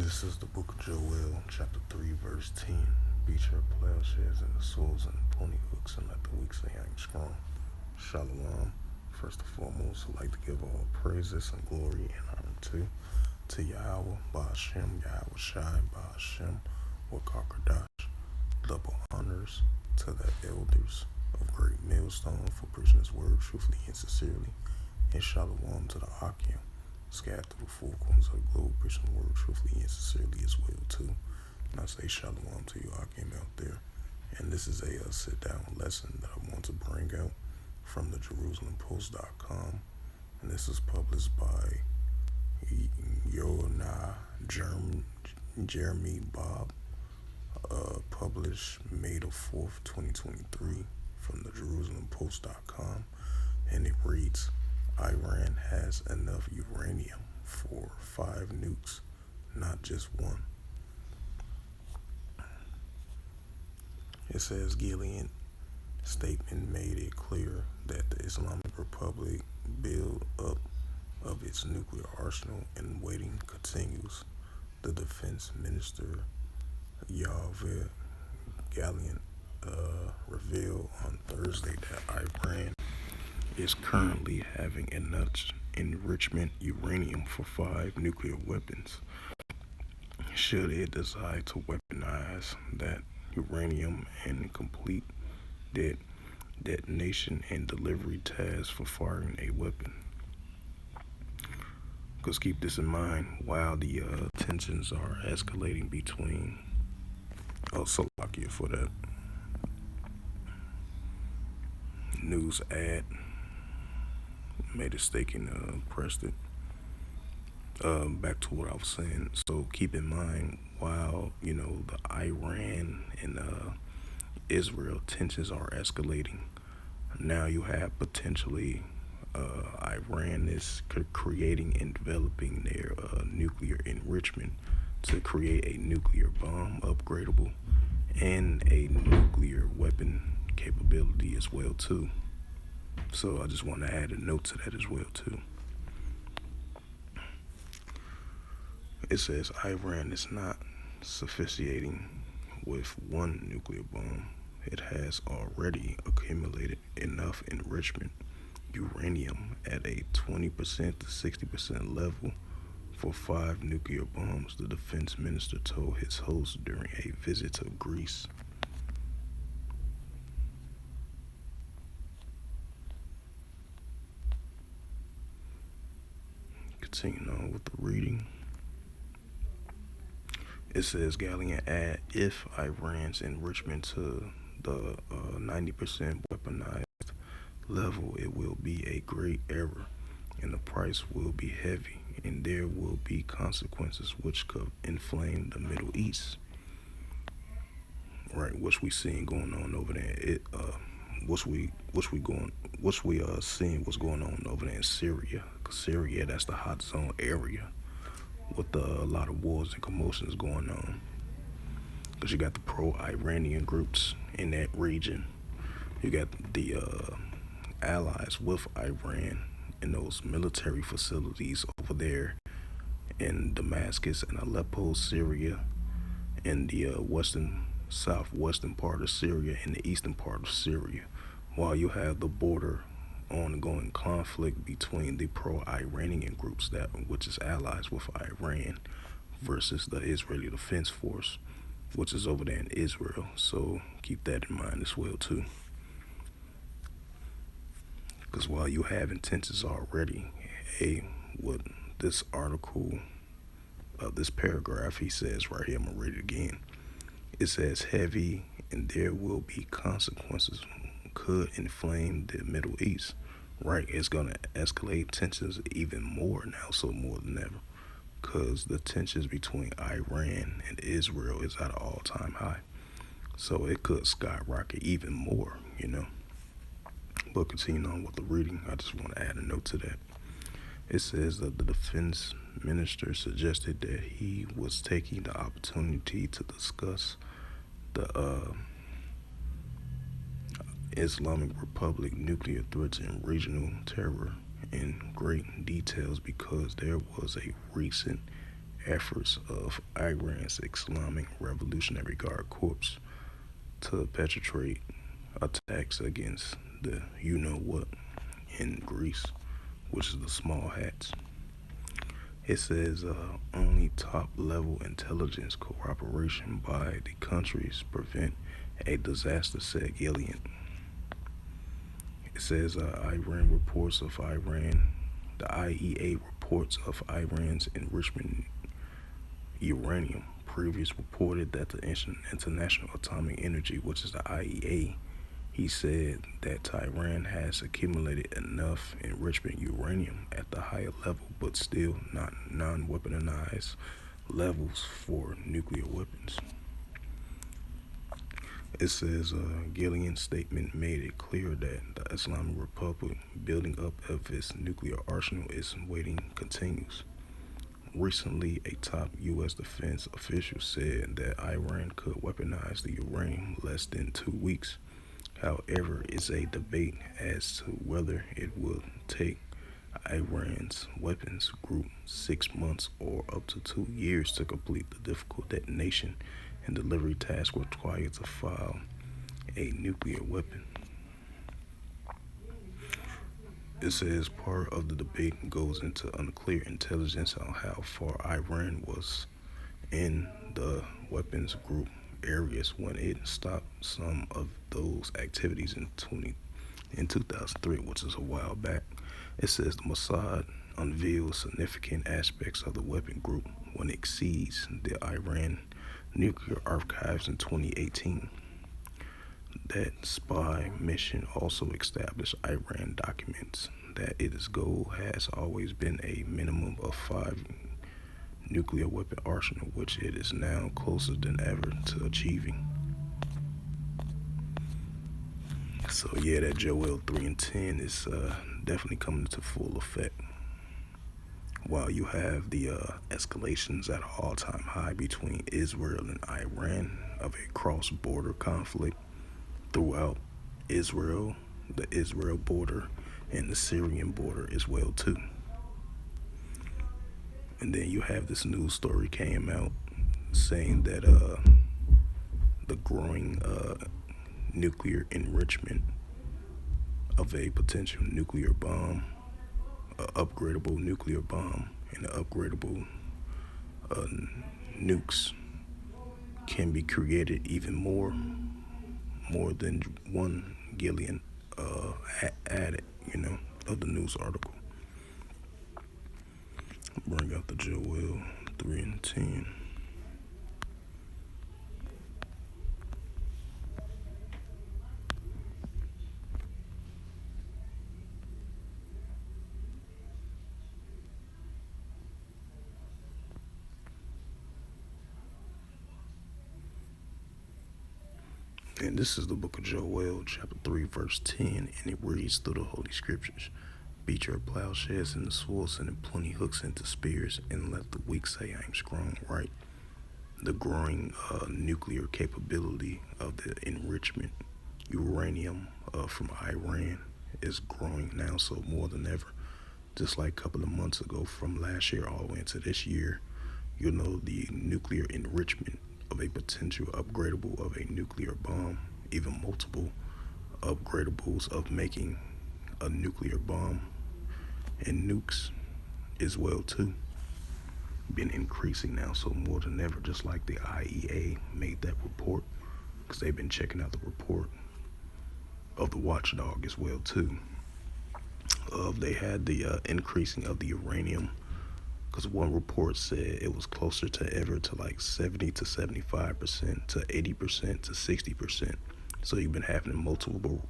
This is the book of Joel, chapter 3, verse 10. Beat your plowshares and the swords and the pony hooks, and let the weak say I am strong. Shalom. First and foremost, I'd like to give all praises and glory and honor to Yahweh, Ba'ashem, Yahweh Shai, Ba'ashem, Wakakadash. Double honors to the elders of Great Millstone for preaching his word truthfully and sincerely. And shalom to the Akim, scattered through the four corners of the globe, preaching the word truthfully and sincerely as well too. And I say shalom to you Akim out there. And this is a sit-down lesson that I want to bring out from the JerusalemPost.com. And this is published by Jeremy Bob, published May the 4th, 2023 from the JerusalemPost.com. And it reads, Iran has enough uranium for 5 nukes, not just one. It says Gallant statement made it clear that the Islamic Republic build up of its nuclear arsenal and waiting continues. The defense minister Yahweh Gallant revealed on Thursday that Iran is currently having enough enrichment uranium for 5 nuclear weapons. Should it decide to weaponize that uranium and complete detonation and delivery tasks for firing a weapon. Because keep this in mind, while the tensions are escalating between Slovakia for that news ad made a stake and pressed it. Back to what I was saying. So keep in mind, while the Iran and Israel tensions are escalating, now you have potentially Iran is creating and developing their nuclear enrichment to create a nuclear bomb upgradable and a nuclear weapon capability as well too. So I just want to add a note to that as well too. It says Iran is not sufficiating with one nuclear bomb. It has already accumulated enough enrichment uranium at a 20% to 60% level for 5 nuclear bombs, the defense minister told his host during a visit to Greece. Continuing on with the reading. It says Gallant add, if Iran's enrichment to the 90% weaponized level, it will be a great error, and the price will be heavy, and there will be consequences which could inflame the Middle East. Right, which we seeing going on over there. Seeing what's going on over there in Syria. 'Cause Syria, that's the hot zone area with a lot of wars and commotions going on. Because you got the pro-Iranian groups in that region. You got the allies with Iran in those military facilities over there in Damascus and Aleppo, Syria, and the southwestern part of Syria and the eastern part of Syria, while you have the border ongoing conflict between the pro-Iranian groups which is allies with Iran versus the Israeli Defense Force, which is over there in Israel. So keep that in mind as well too. Because while you have intentions already, what this article, this paragraph, he says right here, I'm going to read it again. It says heavy and there will be consequences could inflame the Middle East. Right, it's going to escalate tensions even more now, so more than ever. Because the tensions between Iran and Israel is at an all-time high. So it could skyrocket even more, But continuing on with the reading, I just want to add a note to that. It says that the defense minister suggested that he was taking the opportunity to discuss the Islamic Republic nuclear threats and regional terror in great details because there was a recent efforts of Iran's Islamic Revolutionary Guard Corps to perpetrate attacks against the you know what in Greece, which is the small hats. It says only top level intelligence cooperation by the countries prevent a disaster, said Gallant. It says the IEA reports of Iran's enrichment uranium. Previous reported that the International Atomic Energy, which is the IEA, he said that Tehran has accumulated enough enrichment uranium at the higher level, but still not non-weaponized levels for nuclear weapons. It says Gillian's statement made it clear that the Islamic Republic building up of its nuclear arsenal is waiting continues. Recently, a top U.S. defense official said that Iran could weaponize the uranium less than 2 weeks. However, it's a debate as to whether it will take Iran's weapons group 6 months or up to 2 years to complete the difficult detonation and delivery task required to file a nuclear weapon. It says part of the debate goes into unclear intelligence on how far Iran was in the weapons group areas when it stopped some of those activities in 2003, which is a while back. It says the Mossad unveiled significant aspects of the weapon group when it seized the Iran nuclear archives in 2018. That spy mission also established Iran documents that its goal has always been a minimum of 5 nuclear weapon arsenal, which it is now closer than ever to achieving. So yeah, that Joel 3 and 10 is definitely coming into full effect. While you have the escalations at an all-time high between Israel and Iran of a cross-border conflict throughout Israel, the Israel border, and the Syrian border as well too. And then you have this news story came out saying that the growing nuclear enrichment of a potential nuclear bomb, upgradable nuclear bomb, and upgradable uh, nukes can be created even more than 1 Gallant added, of the news article. Bring out the Joel 3 and 10. And this is the book of Joel, chapter 3, verse 10, and it reads through the Holy Scriptures. Beat your plowshares into swords and plenty hooks into spears, and let the weak say, I am strong, right? The growing nuclear capability of the enrichment uranium from Iran is growing now, so more than ever. Just like a couple of months ago, from last year all the way into this year, the nuclear enrichment of a potential upgradable of a nuclear bomb, even multiple upgradables of making a nuclear bomb and nukes as well too, been increasing now, so more than ever, just like the IEA made that report, because they've been checking out the report of the watchdog as well too. They had the increasing of the uranium, because one report said it was closer to ever to like 70 to 75% to 80% to 60%. So you've been having multiple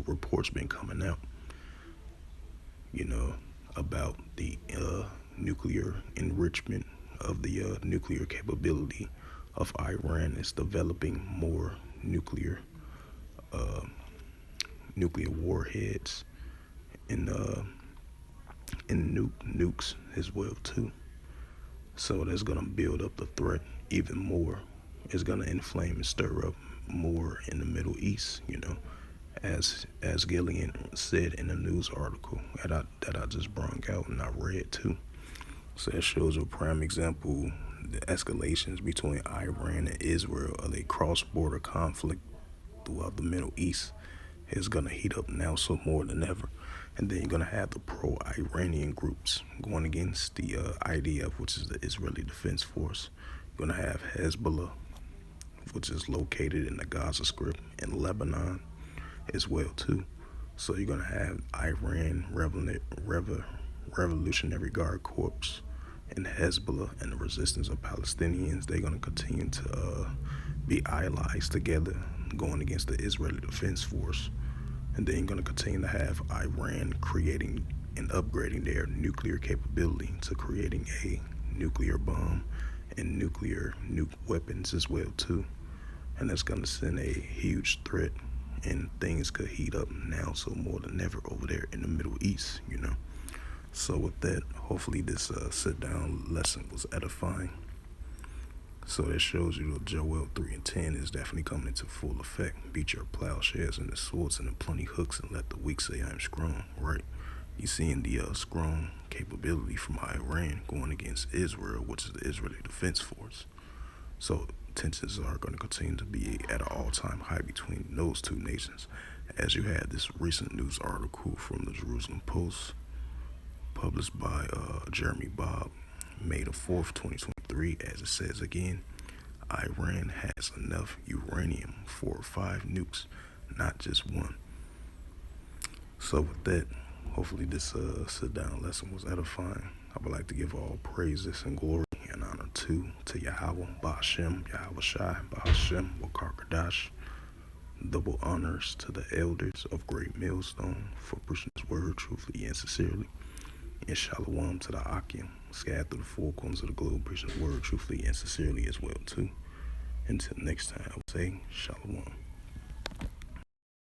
reports been coming out, about the nuclear enrichment of the nuclear capability of Iran is developing more nuclear warheads and nukes as well too. So that's gonna build up the threat even more. It's gonna inflame and stir up more in the Middle East, as Gillian said in a news article that I just brought out and I read too. So that shows you a prime example. The escalations between Iran and Israel of a cross-border conflict throughout the Middle East is gonna heat up now so more than ever. And then you're gonna have the pro-Iranian groups going against the IDF, which is the Israeli Defense Force. You're gonna have Hezbollah, which is located in the Gaza Strip in Lebanon as well too. So you're gonna have Iran Revolutionary Guard Corps and Hezbollah and the resistance of Palestinians. They're gonna continue to be allies together, going against the Israeli Defense Force. And then you're gonna continue to have Iran creating and upgrading their nuclear capability to creating a nuclear bomb and nuke weapons as well too. And that's gonna send a huge threat, and things could heat up now so more than ever over there in the Middle East, you know. So with that, hopefully this sit down lesson was edifying. So that shows you that Joel 3 and 10 is definitely coming into full effect. Beat your plowshares and the swords and the plenty hooks, and let the weak say I am strong, right? You seeing the strong capability from Iran going against Israel, which is the Israeli Defense Force. So tensions are going to continue to be at an all-time high between those two nations. As you had this recent news article from the Jerusalem Post, published by Jeremy Bob, May the 4th, 2023, as it says again, Iran has enough uranium for 5 nukes, not just one. So with that, hopefully this sit-down lesson was edifying. I would like to give all praises and glory and honor to Yahweh, Ba'ashem, Yahweh Shai, Ba'ashem, Wakar Kadash. Double honors to the elders of Great Millstone for preaching this word truthfully and sincerely. And shalom to the Akim, scattered through the 4 corners of the globe, preaching the word truthfully and sincerely as well too. Until next time, I will say shalom.